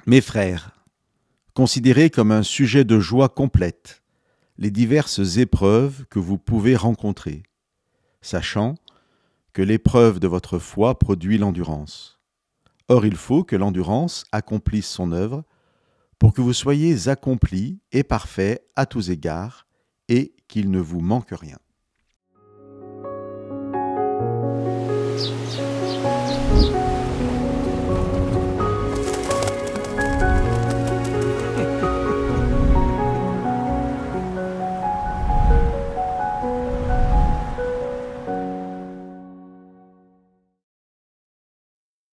Mes frères, considérez comme un sujet de joie complète les diverses épreuves que vous pouvez rencontrer, sachant que l'épreuve de votre foi produit l'endurance. Or, il faut que l'endurance accomplisse son œuvre pour que vous soyez accomplis et parfaits à tous égards et qu'il ne vous manque rien.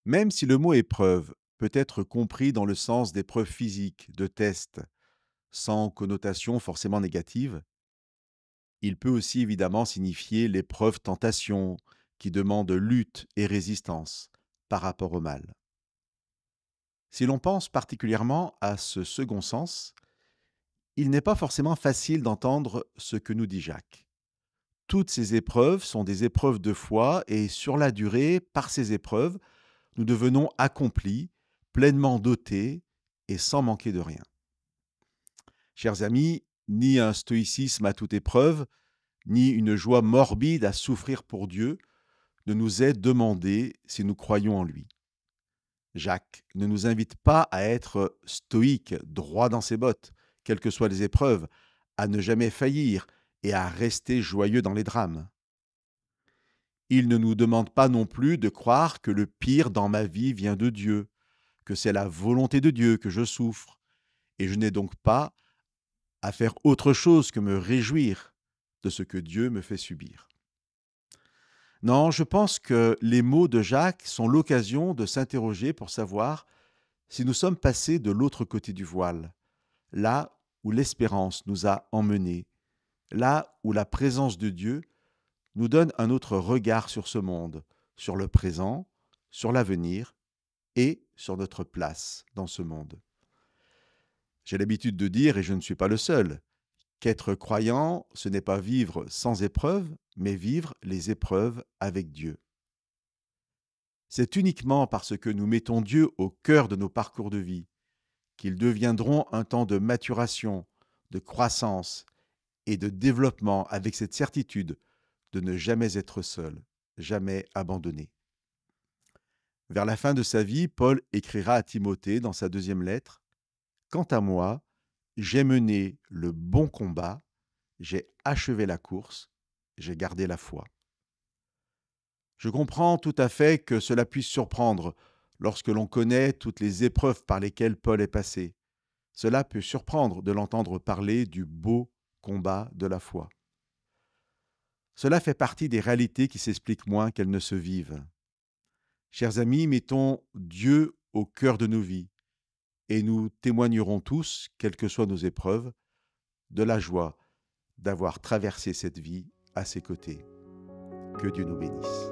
Même si le mot épreuve peut être compris dans le sens d'épreuve physique, de test, sans connotation forcément négative, il peut aussi évidemment signifier l'épreuve tentation, qui demande lutte et résistance par rapport au mal. Si l'on pense particulièrement à ce second sens, il n'est pas forcément facile d'entendre ce que nous dit Jacques. Toutes ces épreuves sont des épreuves de foi et sur la durée, par ces épreuves, nous devenons accomplis, pleinement dotés et sans manquer de rien. Chers amis, ni un stoïcisme à toute épreuve, ni une joie morbide à souffrir pour Dieu ne nous est demandé si nous croyons en lui. Jacques ne nous invite pas à être stoïques, droits dans ses bottes, quelles que soient les épreuves, à ne jamais faillir et à rester joyeux dans les drames. Il ne nous demande pas non plus de croire que le pire dans ma vie vient de Dieu, que c'est la volonté de Dieu que je souffre, et je n'ai donc pas à faire autre chose que me réjouir de ce que Dieu me fait subir. Non, je pense que les mots de Jacques sont l'occasion de s'interroger pour savoir si nous sommes passés de l'autre côté du voile, là où l'espérance nous a emmenés, là où la présence de Dieu nous donne un autre regard sur ce monde, sur le présent, sur l'avenir et sur notre place dans ce monde. J'ai l'habitude de dire, et je ne suis pas le seul, qu'être croyant, ce n'est pas vivre sans épreuves, mais vivre les épreuves avec Dieu. C'est uniquement parce que nous mettons Dieu au cœur de nos parcours de vie qu'ils deviendront un temps de maturation, de croissance et de développement avec cette certitude de ne jamais être seul, jamais abandonné. Vers la fin de sa vie, Paul écrira à Timothée dans sa deuxième lettre « Quant à moi, j'ai mené le bon combat, j'ai achevé la course, j'ai gardé la foi. » Je comprends tout à fait que cela puisse surprendre lorsque l'on connaît toutes les épreuves par lesquelles Paul est passé. Cela peut surprendre de l'entendre parler du beau combat de la foi. Cela fait partie des réalités qui s'expliquent moins qu'elles ne se vivent. Chers amis, mettons Dieu au cœur de nos vies et nous témoignerons tous, quelles que soient nos épreuves, de la joie d'avoir traversé cette vie à ses côtés. Que Dieu nous bénisse.